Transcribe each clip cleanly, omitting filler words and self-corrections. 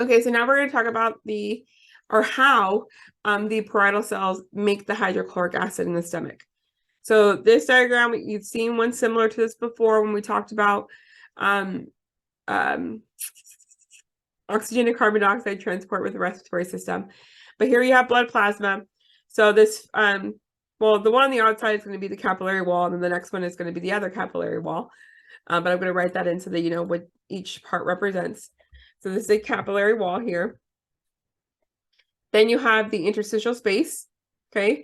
Okay, so now we're going to talk about how the parietal cells make the hydrochloric acid in the stomach. So this diagram, you've seen one similar to this before when we talked about um, um, oxygen and carbon dioxide transport with the respiratory system. But here you have blood plasma. So this, well, the one on the outside is going to be the capillary wall, and then the next one is going to be the other capillary wall. But I'm going to write that in so that you know what each part represents. So this is a capillary wall here. Then you have the interstitial space, okay,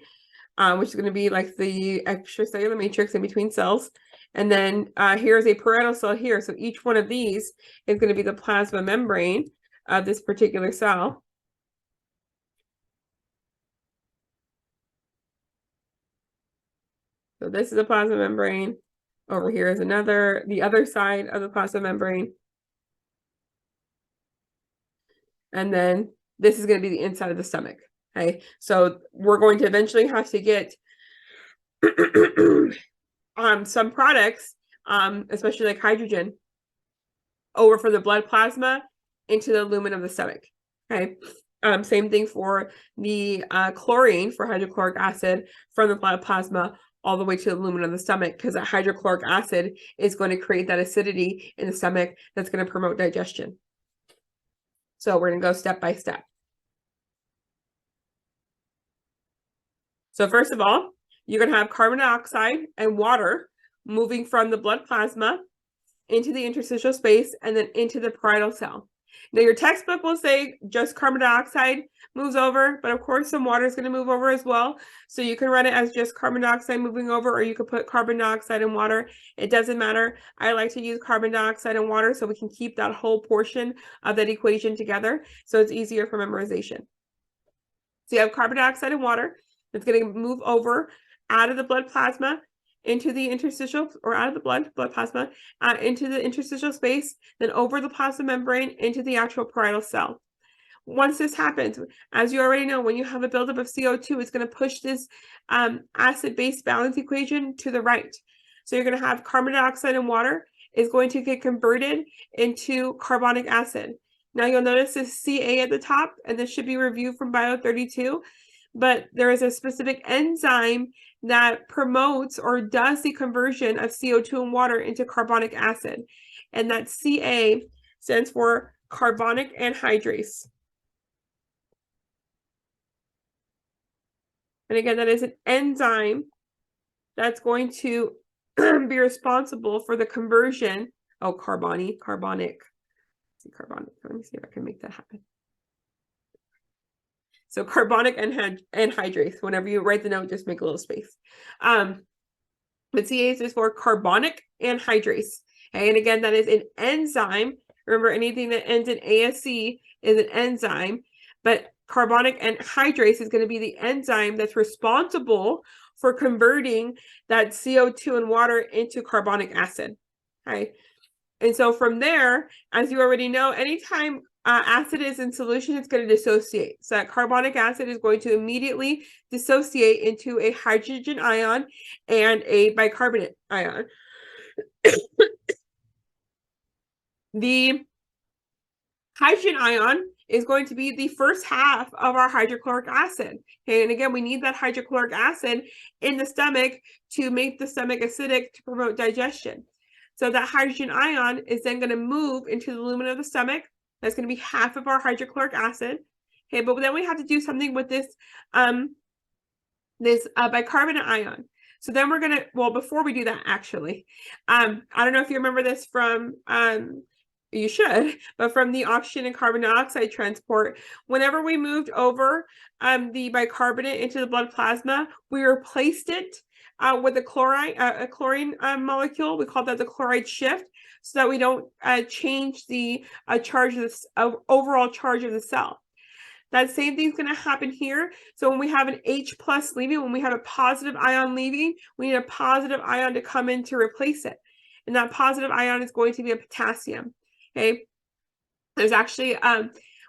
which is going to be like the extracellular matrix in between cells. And then here's a parietal cell here. So each one of these is going to be the plasma membrane of this particular cell. So this is a plasma membrane. Over here is the other side of the plasma membrane. And then this is going to be the inside of the stomach. Okay, so we're going to eventually have to get some products, especially like hydrogen, over from the blood plasma into the lumen of the stomach. Okay, same thing for the chlorine for hydrochloric acid from the blood plasma all the way to the lumen of the stomach, because that hydrochloric acid is going to create that acidity in the stomach that's going to promote digestion. So we're going to go step by step. So first of all, you're going to have carbon dioxide and water moving from the blood plasma into the interstitial space and then into the parietal cell. Now, your textbook will say just carbon dioxide moves over, but of course some water is going to move over as well. So you can run it as just carbon dioxide moving over, or you could put carbon dioxide and water. It doesn't matter. I like to use carbon dioxide and water so we can keep that whole portion of that equation together, so it's easier for memorization. So you have carbon dioxide and water. It's going to move over out of the blood plasma into the interstitial, or out of the blood plasma, into the interstitial space, then over the plasma membrane into the actual parietal cell. Once this happens, as you already know, when you have a buildup of CO2, it's going to push this acid-base balance equation to the right. So you're going to have carbon dioxide and water is going to get converted into carbonic acid. Now you'll notice this Ca at the top, and this should be reviewed from Bio 32, but there is a specific enzyme that promotes or does the conversion of CO2 and water into carbonic acid. And that Ca stands for carbonic anhydrase. And again, that is an enzyme that's going to be responsible for the conversion. Oh, carbonic. See, carbonic. Let me see if I can make that happen. So carbonic anhydrase. Whenever you write the note, just make a little space. But Ca is for carbonic anhydrase. Okay, and again, that is an enzyme. Remember, anything that ends in ASC is an enzyme, but carbonic anhydrase is going to be the enzyme that's responsible for converting that CO2 and water into carbonic acid. Okay, and so from there, as you already know, anytime acid is in solution, it's going to dissociate. So that carbonic acid is going to immediately dissociate into a hydrogen ion and a bicarbonate ion. The hydrogen ion is going to be the first half of our hydrochloric acid. Okay, and again, we need that hydrochloric acid in the stomach to make the stomach acidic to promote digestion. So that hydrogen ion is then going to move into the lumen of the stomach. That's going to be half of our hydrochloric acid. Okay, but then we have to do something with this bicarbonate ion. So then we're going to, well, before we do that, actually, I don't know if you remember this from, you should, but from the oxygen and carbon dioxide transport, whenever we moved over the bicarbonate into the blood plasma, we replaced it with a chlorine molecule. We call that the chloride shift, so that we don't change the charge of this overall charge of the cell. That same thing's going to happen here. So when we have an H plus leaving, when we have a positive ion leaving, we need a positive ion to come in to replace it. And that positive ion is going to be a potassium. Okay. There's actually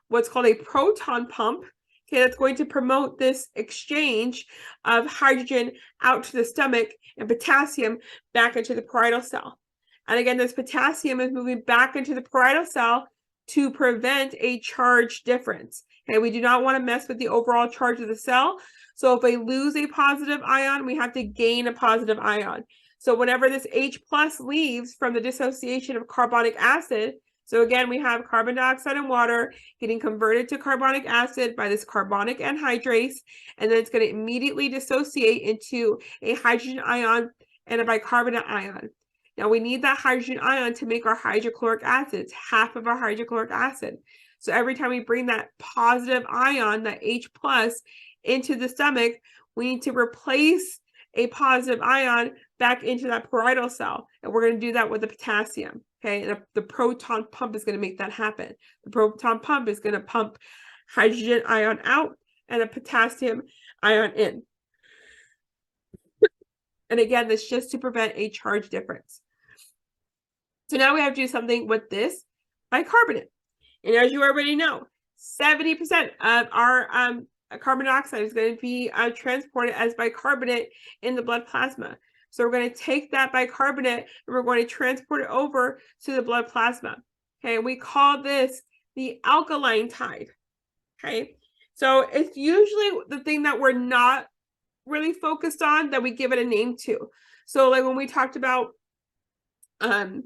what's called a proton pump. Okay, that's going to promote this exchange of hydrogen out to the stomach and potassium back into the parietal cell. And again, this potassium is moving back into the parietal cell to prevent a charge difference. Okay, we do not want to mess with the overall charge of the cell. So if we lose a positive ion, we have to gain a positive ion. So whenever this H plus leaves from the dissociation of carbonic acid, so again, we have carbon dioxide and water getting converted to carbonic acid by this carbonic anhydrase, and then it's going to immediately dissociate into a hydrogen ion and a bicarbonate ion. Now we need that hydrogen ion to make our hydrochloric acid. It's half of our hydrochloric acid. So every time we bring that positive ion, that H plus, into the stomach, we need to replace a positive ion back into that parietal cell. And we're going to do that with the potassium. Okay, and the proton pump is going to make that happen. The proton pump is going to pump hydrogen ion out and a potassium ion in. And again, this just to prevent a charge difference. So now we have to do something with this bicarbonate. And as you already know, 70% of our carbon dioxide is going to be transported as bicarbonate in the blood plasma. So we're going to take that bicarbonate and we're going to transport it over to the blood plasma. Okay, we call this the alkaline tide. Okay, so it's usually the thing that we're not really focused on that we give it a name to. So like when we talked about carbon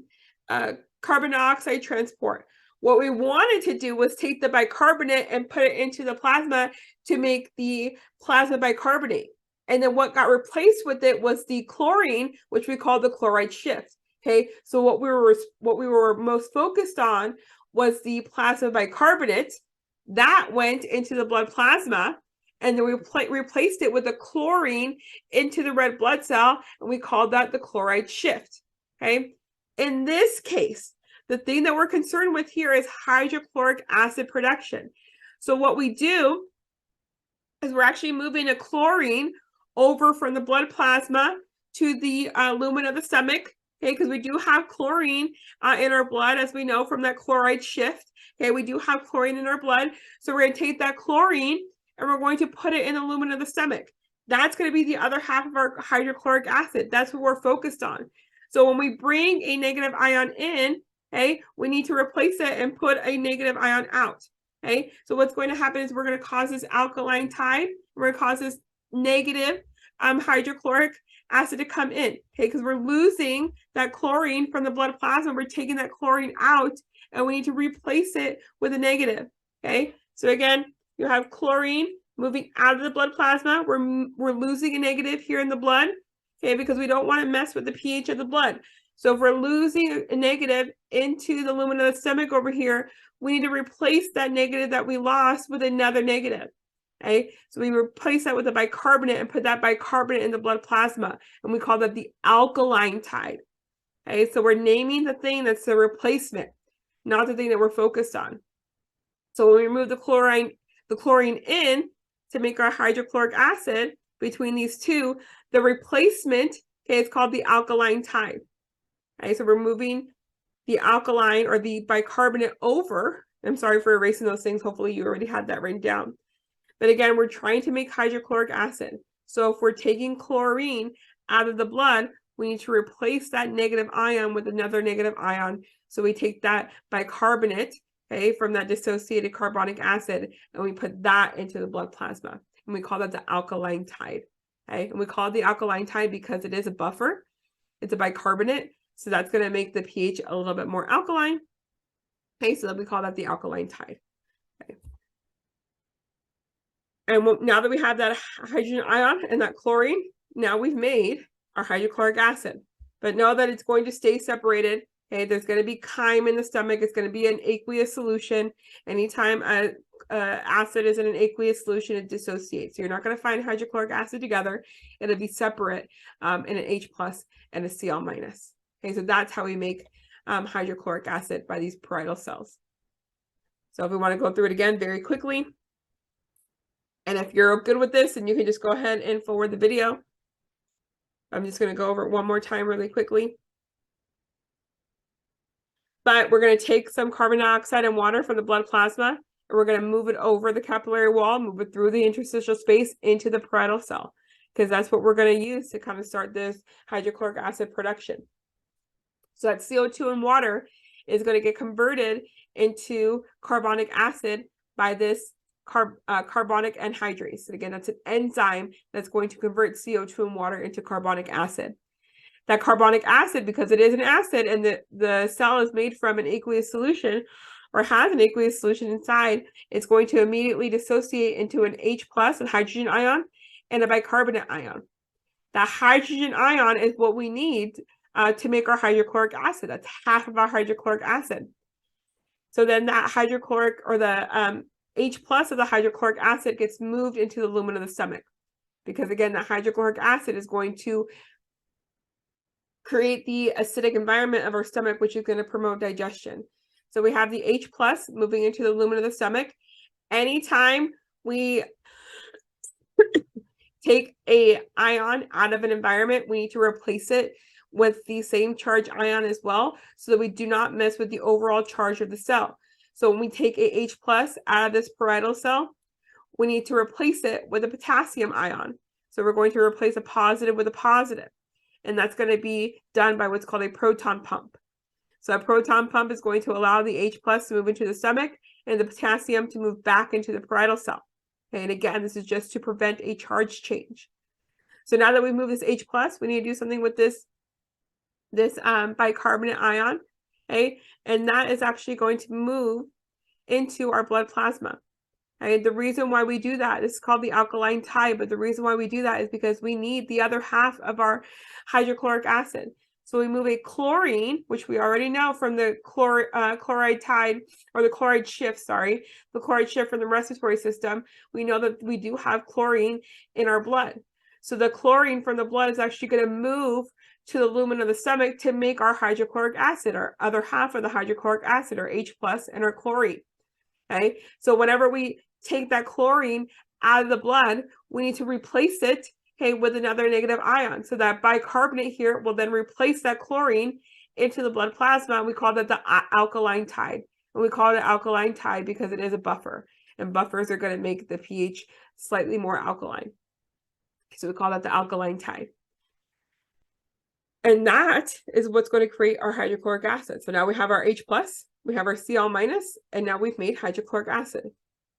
dioxide transport, what we wanted to do was take the bicarbonate and put it into the plasma to make the plasma bicarbonate. And then what got replaced with it was the chlorine, which we call the chloride shift. Okay, so what we were most focused on was the plasma bicarbonate that went into the blood plasma, and then we replaced it with a chlorine into the red blood cell, and we called that the chloride shift. Okay, in this case, the thing that we're concerned with here is hydrochloric acid production. So what we do is we're actually moving a chlorine over from the blood plasma to the lumen of the stomach, okay, because we do have chlorine in our blood, as we know from that chloride shift. Okay, we do have chlorine in our blood. So we're going to take that chlorine and we're going to put it in the lumen of the stomach. That's going to be the other half of our hydrochloric acid. That's what we're focused on. So when we bring a negative ion in, okay, we need to replace it and put a negative ion out. Okay, so what's going to happen is we're going to cause this alkaline tide. We're going to cause this negative hydrochloric acid to come in, okay, because we're losing that chlorine from the blood plasma. We're taking that chlorine out and we need to replace it with a negative. Okay, so again, you have chlorine moving out of the blood plasma. We're losing a negative here in the blood, okay, because we don't want to mess with the pH of the blood. So if we're losing a negative into the lumen of the stomach over here, we need to replace that negative that we lost with another negative. Okay, so we replace that with a bicarbonate and put that bicarbonate in the blood plasma, and we call that the alkaline tide. Okay, so we're naming the thing that's the replacement, not the thing that we're focused on. So when we remove the chlorine in to make our hydrochloric acid between these two, the replacement, okay, it's called the alkaline tide. Okay, so we're moving the alkaline or the bicarbonate over. I'm sorry for erasing those things. Hopefully you already had that written down. But again, we're trying to make hydrochloric acid. So if we're taking chlorine out of the blood, we need to replace that negative ion with another negative ion. So we take that bicarbonate, okay, from that dissociated carbonic acid, and we put that into the blood plasma. And we call that the alkaline tide. Okay, and we call it the alkaline tide because it is a buffer. It's a bicarbonate. So that's going to make the pH a little bit more alkaline. Okay, so we call that the alkaline tide. Okay. And now that we have that hydrogen ion and that chlorine, now we've made our hydrochloric acid. But know that it's going to stay separated. Okay, there's going to be chyme in the stomach. It's going to be an aqueous solution. Anytime acid is in an aqueous solution, it dissociates. So you're not going to find hydrochloric acid together. It'll be separate in an H plus and a Cl minus. Okay, so that's how we make hydrochloric acid by these parietal cells. So if we want to go through it again very quickly, and if you're good with this, then you can just go ahead and forward the video. I'm just going to go over it one more time really quickly. But we're going to take some carbon dioxide and water from the blood plasma, and we're going to move it over the capillary wall, move it through the interstitial space into the parietal cell, because that's what we're going to use to kind of start this hydrochloric acid production. So that's CO2 and water is going to get converted into carbonic acid by this carbonic anhydrase. And again, that's an enzyme that's going to convert CO2 and water into carbonic acid. That carbonic acid, because it is an acid and the cell is made from an aqueous solution or has an aqueous solution inside, it's going to immediately dissociate into an H+, a hydrogen ion, and a bicarbonate ion. That hydrogen ion is what we need to make our hydrochloric acid. That's half of our hydrochloric acid. So then that hydrochloric, or the H+ of the hydrochloric acid, gets moved into the lumen of the stomach. Because again, that hydrochloric acid is going to create the acidic environment of our stomach, which is going to promote digestion. So we have the H+ moving into the lumen of the stomach. Anytime we take an ion out of an environment, we need to replace it with the same charge ion as well, so that we do not mess with the overall charge of the cell. So when we take a H+ out of this parietal cell, we need to replace it with a potassium ion. So we're going to replace a positive with a positive. And that's going to be done by what's called a proton pump. So a proton pump is going to allow the H+ to move into the stomach and the potassium to move back into the parietal cell. Okay, and again, this is just to prevent a charge change. So now that we move this H+, we need to do something with this bicarbonate ion. Okay, and that is actually going to move into our blood plasma. Okay, the reason why we do that is called the alkaline tide, but the reason why we do that is because we need the other half of our hydrochloric acid. So we move a chlorine, which we already know from the chloride tide, or the chloride shift, sorry, the chloride shift from the respiratory system. We know that we do have chlorine in our blood. So the chlorine from the blood is actually going to move to the lumen of the stomach to make our hydrochloric acid, our other half of the hydrochloric acid, or H+, and our chlorine. Okay, so whenever we take that chlorine out of the blood, we need to replace it, okay, with another negative ion. So that bicarbonate here will then replace that chlorine into the blood plasma, and we call that the alkaline tide. And we call it an alkaline tide because it is a buffer, and buffers are going to make the pH slightly more alkaline. So we call that the alkaline tide. And that is what's going to create our hydrochloric acid. So now we have our H+, we have our Cl-, and now we've made hydrochloric acid.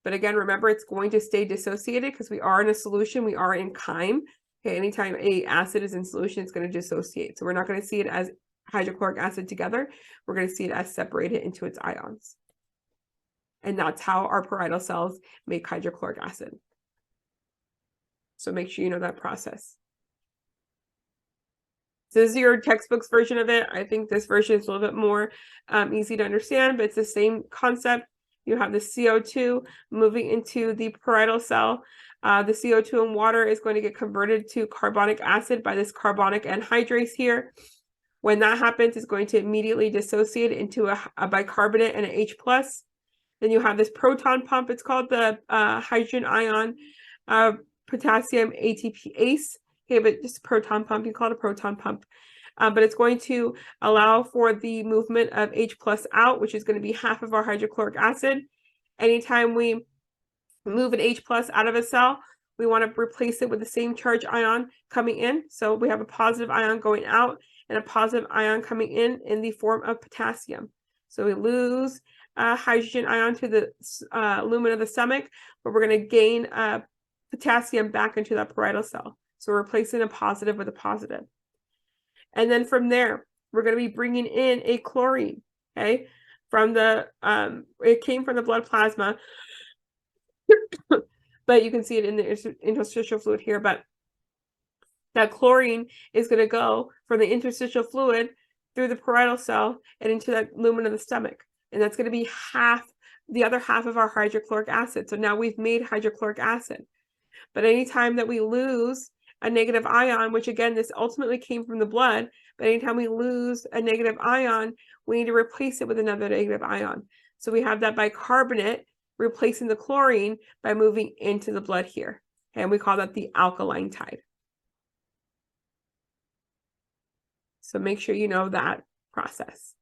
But again, remember, it's going to stay dissociated because we are in a solution, we are in chyme. Okay, anytime a acid is in solution, it's going to dissociate. So we're not going to see it as hydrochloric acid together. We're going to see it as separated into its ions. And that's how our parietal cells make hydrochloric acid. So make sure you know that process. So this is your textbook's version of it. I think this version is a little bit more easy to understand, but it's the same concept. You have the CO2 moving into the parietal cell. The CO2 and water is going to get converted to carbonic acid by this carbonic anhydrase here. When that happens, it's going to immediately dissociate into a bicarbonate and an H+. Then you have this proton pump. It's called the hydrogen ion potassium ATPase. Okay, but just proton pump, you call it a proton pump. But it's going to allow for the movement of H+ out, which is going to be half of our hydrochloric acid. Anytime we move an H+ out of a cell, we want to replace it with the same charge ion coming in. So we have a positive ion going out and a positive ion coming in the form of potassium. So we lose a hydrogen ion to the lumen of the stomach, but we're going to gain potassium back into that parietal cell. So we're replacing a positive with a positive. And then from there, we're going to be bringing in a chlorine, okay? From the, it came from the blood plasma, but you can see it in the interstitial fluid here, but that chlorine is going to go from the interstitial fluid through the parietal cell and into that lumen of the stomach. And that's going to be the other half of our hydrochloric acid. So now we've made hydrochloric acid. But anytime that we lose a negative ion, which again, this ultimately came from the blood, but anytime we lose a negative ion, we need to replace it with another negative ion. So we have that bicarbonate replacing the chlorine by moving into the blood here. And we call that the alkaline tide. So make sure you know that process.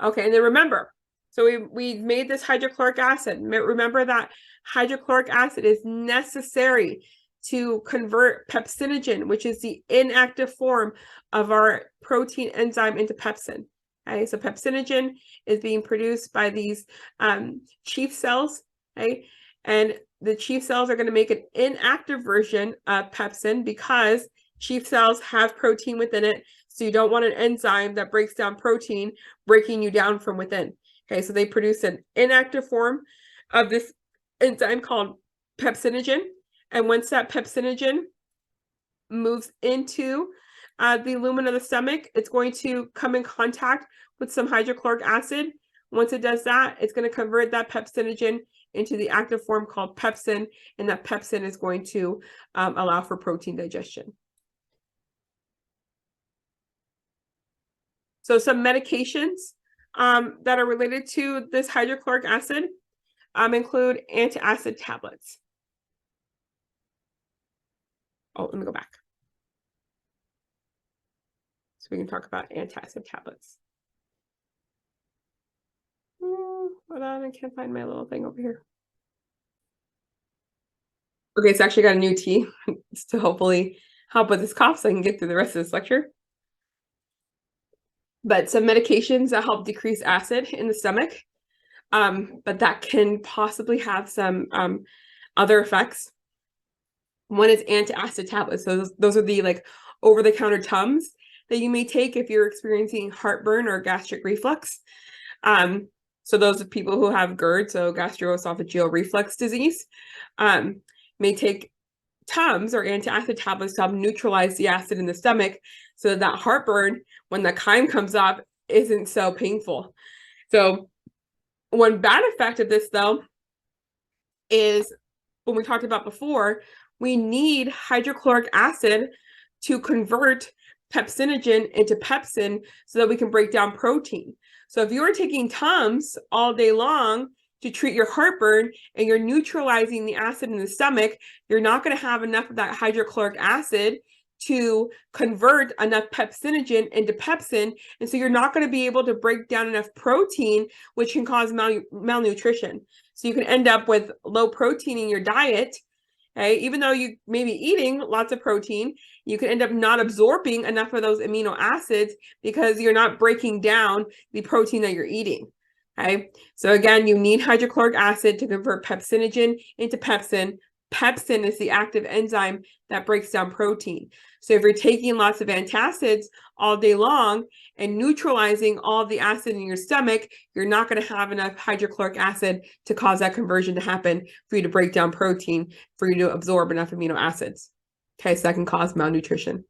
Okay, and then remember, so we made this hydrochloric acid. Remember that hydrochloric acid is necessary to convert pepsinogen, which is the inactive form of our protein enzyme, into pepsin. Okay, so pepsinogen is being produced by these chief cells, okay? And the chief cells are going to make an inactive version of pepsin because chief cells have protein within it. So you don't want an enzyme that breaks down protein, breaking you down from within. Okay, so they produce an inactive form of this enzyme called pepsinogen. And once that pepsinogen moves into the lumen of the stomach, it's going to come in contact with some hydrochloric acid. Once it does that, it's going to convert that pepsinogen into the active form called pepsin, and that pepsin is going to allow for protein digestion. So some medications that are related to this hydrochloric acid include antacid tablets. Oh, let me go back. So we can talk about antacid tablets. Hold on, I can't find my little thing over here. Okay, it's actually got a new tea to hopefully help with this cough so I can get through the rest of this lecture. But some medications that help decrease acid in the stomach, but that can possibly have some other effects. One is antacid tablets. So those are the like over-the-counter Tums that you may take if you're experiencing heartburn or gastric reflux. So those are people who have GERD, so gastroesophageal reflux disease, may take Tums or antacid tablets to help neutralize the acid in the stomach so that heartburn, when the chyme comes up, isn't so painful. So one bad effect of this, though, is when we talked about before, we need hydrochloric acid to convert pepsinogen into pepsin so that we can break down protein. So if you're taking Tums all day long to treat your heartburn and you're neutralizing the acid in the stomach, you're not going to have enough of that hydrochloric acid to convert enough pepsinogen into pepsin. And so you're not going to be able to break down enough protein, which can cause malnutrition. So you can end up with low protein in your diet. Okay? Even though you may be eating lots of protein, you can end up not absorbing enough of those amino acids because you're not breaking down the protein that you're eating. Okay, so again, you need hydrochloric acid to convert pepsinogen into pepsin. Pepsin is the active enzyme that breaks down protein. So if you're taking lots of antacids all day long and neutralizing all of the acid in your stomach, you're not going to have enough hydrochloric acid to cause that conversion to happen for you to break down protein, for you to absorb enough amino acids. Okay, so that can cause malnutrition.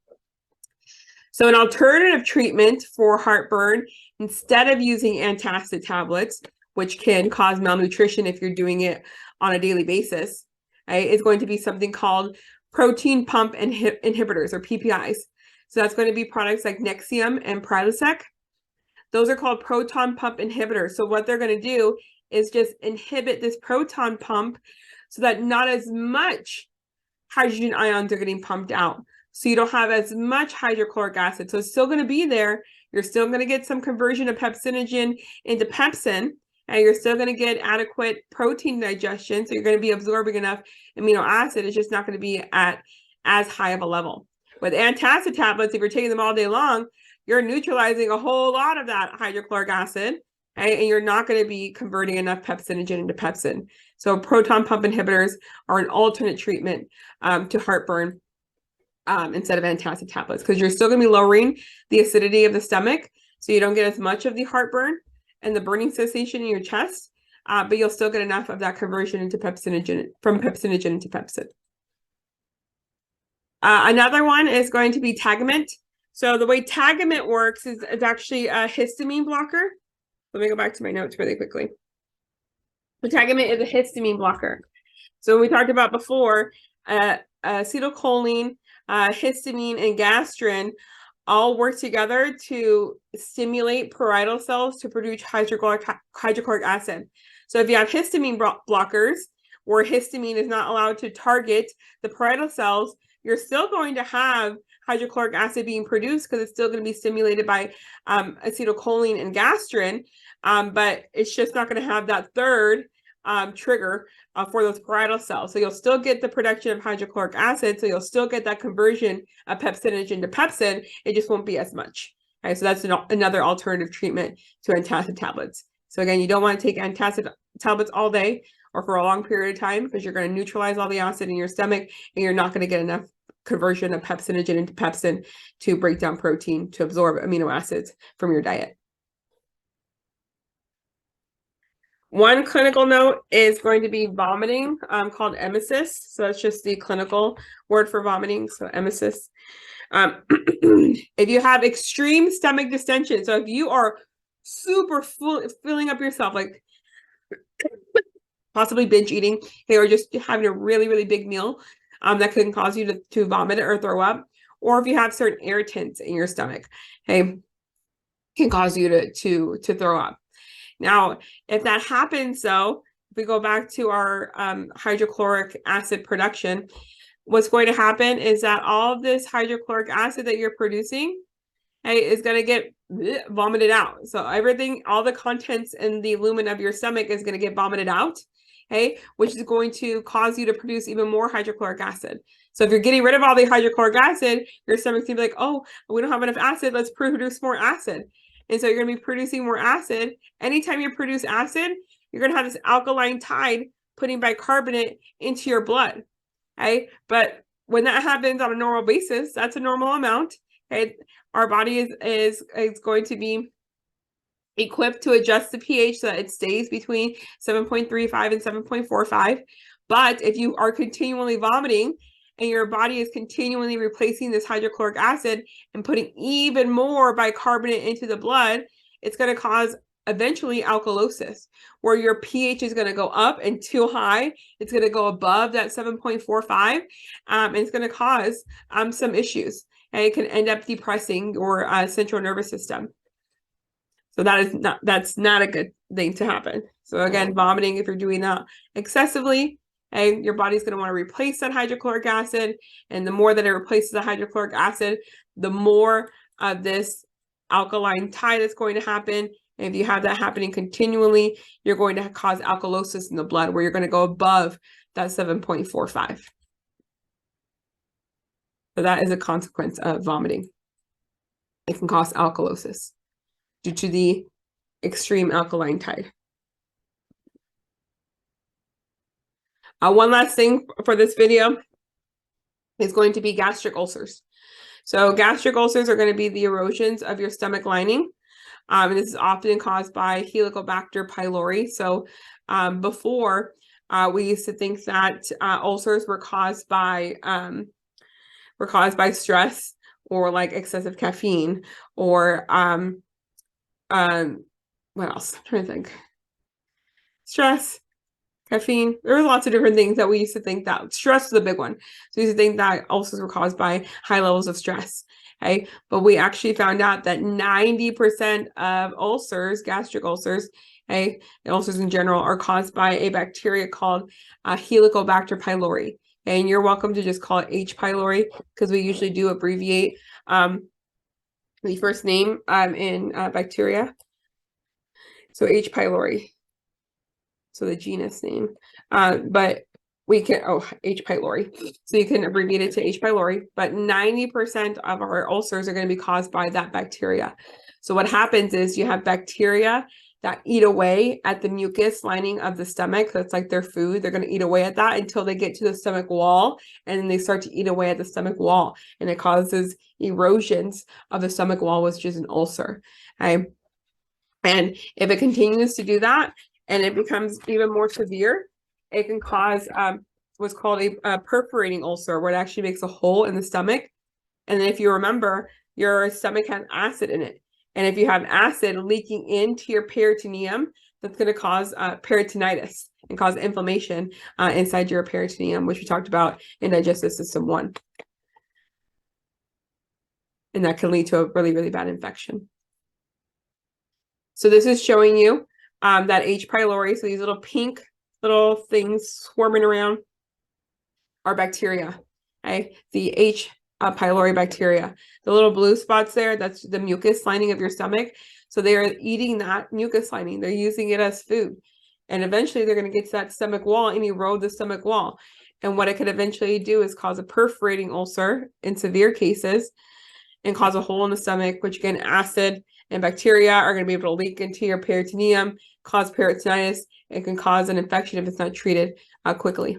So an alternative treatment for heartburn, instead of using antacid tablets, which can cause malnutrition if you're doing it on a daily basis, right, is going to be something called protein pump inhibitors, or PPIs. So that's going to be products like Nexium and Prilosec. Those are called proton pump inhibitors. So what they're going to do is just inhibit this proton pump so that not as much hydrogen ions are getting pumped out. So you don't have as much hydrochloric acid. So it's still going to be there. You're still going to get some conversion of pepsinogen into pepsin, and you're still going to get adequate protein digestion. So you're going to be absorbing enough amino acid. It's just not going to be at as high of a level. With antacid tablets, if you're taking them all day long, you're neutralizing a whole lot of that hydrochloric acid, right? And you're not going to be converting enough pepsinogen into pepsin. So proton pump inhibitors are an alternate treatment to heartburn instead of antacid tablets, because you're still going to be lowering the acidity of the stomach, so you don't get as much of the heartburn and the burning sensation in your chest, but you'll still get enough of that conversion into pepsinogen, from pepsinogen into pepsin. Another one is going to be Tagamet. So the way Tagamet works is it's actually a histamine blocker. Let me go back to my notes really quickly. The Tagamet is a histamine blocker. So when we talked about before, acetylcholine, histamine, and gastrin all work together to stimulate parietal cells to produce hydrochloric acid. So if you have histamine blockers, where histamine is not allowed to target the parietal cells, you're still going to have hydrochloric acid being produced because it's still going to be stimulated by acetylcholine and gastrin, but it's just not going to have that third trigger for those parietal cells. So you'll still get the production of hydrochloric acid. So you'll still get that conversion of pepsinogen to pepsin. It just won't be as much. Okay, so that's another alternative treatment to antacid tablets. So again, you don't want to take antacid tablets all day or for a long period of time because you're going to neutralize all the acid in your stomach and you're not going to get enough conversion of pepsinogen into pepsin to break down protein to absorb amino acids from your diet. One clinical note is going to be vomiting, called emesis. So that's just the clinical word for vomiting. So emesis. If you have extreme stomach distension, so if you are super full, filling up yourself, like possibly binge eating, or just having a really, really big meal, that can cause you to vomit or throw up, or if you have certain irritants in your stomach, okay, can cause you to throw up. Now, if that happens, though, if we go back to our hydrochloric acid production, what's going to happen is that all of this hydrochloric acid that you're producing, okay, is going to get vomited out. So everything, all the contents in the lumen of your stomach is going to get vomited out, okay, which is going to cause you to produce even more hydrochloric acid. So if you're getting rid of all the hydrochloric acid, your stomach's going to be like, oh, we don't have enough acid, let's produce more acid. And so you're going to be producing more acid. Anytime you produce acid, you're going to have this alkaline tide putting bicarbonate into your blood. Okay, but when that happens on a normal basis, that's a normal amount. Okay, our body is going to be equipped to adjust the pH so that it stays between 7.35 and 7.45. But if you are continually vomiting and your body is continually replacing this hydrochloric acid and putting even more bicarbonate into the blood, it's going to cause eventually alkalosis, where your pH is going to go up and too high. It's going to go above that 7.45, and it's going to cause some issues, and it can end up depressing your central nervous system. So that's not a good thing to happen. So again, vomiting, if you're doing that excessively, and your body's going to want to replace that hydrochloric acid, and the more that it replaces the hydrochloric acid, the more of this alkaline tide is going to happen. And if you have that happening continually, you're going to cause alkalosis in the blood, where you're going to go above that 7.45. So that is a consequence of vomiting. It can cause alkalosis due to the extreme alkaline tide. One last thing for this video is going to be gastric ulcers. So gastric ulcers are going to be the erosions of your stomach lining. And this is often caused by Helicobacter pylori. So before, we used to think that ulcers were caused by stress, or like excessive caffeine, or what else? I'm trying to think. Stress, caffeine. There were lots of different things that we used to think that stress was a big one. So we used to think that ulcers were caused by high levels of stress. Okay, but we actually found out that 90% of ulcers, gastric ulcers, okay, and ulcers in general, are caused by a bacteria called Helicobacter pylori. And you're welcome to just call it H. pylori, because we usually do abbreviate the first name in bacteria. So H. pylori. So the genus name, but we can, H. pylori. So you can abbreviate it to H. pylori, but 90% of our ulcers are going to be caused by that bacteria. So what happens is you have bacteria that eat away at the mucus lining of the stomach. That's like their food. They're going to eat away at that until they get to the stomach wall, and then they start to eat away at the stomach wall, and it causes erosions of the stomach wall, which is an ulcer. Okay? And if it continues to do that, and it becomes even more severe, it can cause what's called a perforating ulcer, where it actually makes a hole in the stomach. And then if you remember, your stomach has acid in it. And if you have acid leaking into your peritoneum, that's going to cause peritonitis and cause inflammation inside your peritoneum, which we talked about in Digestive System 1. And that can lead to a really, really bad infection. So this is showing you that H. pylori, so these little pink little things swarming around, are bacteria. Okay, the H. pylori bacteria. The little blue spots there, that's the mucus lining of your stomach. So they are eating that mucus lining. They're using it as food. And eventually they're going to get to that stomach wall and erode the stomach wall. And what it could eventually do is cause a perforating ulcer in severe cases and cause a hole in the stomach, which again, acid and bacteria are going to be able to leak into your peritoneum, cause peritonitis, and can cause an infection if it's not treated quickly.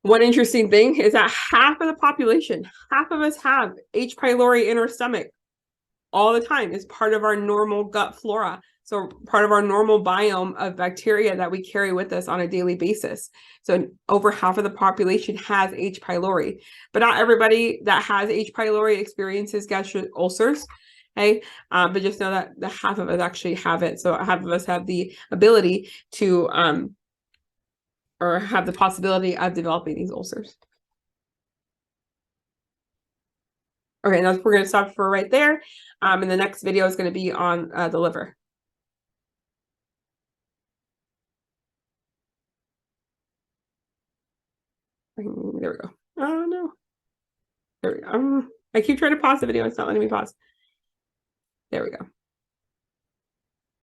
One interesting thing is that half of the population, half of us have H. pylori in our stomach all the time. It's part of our normal gut flora. So part of our normal biome of bacteria that we carry with us on a daily basis. So over half of the population has H. pylori, but not everybody that has H. pylori experiences gastric ulcers. Okay, but just know that the half of us actually have it. So half of us have the ability to or have the possibility of developing these ulcers. Okay, now we're going to stop for right there. And the next video is going to be on the liver. There we go. Oh, no. There we go. I keep trying to pause the video. It's not letting me pause. There we go.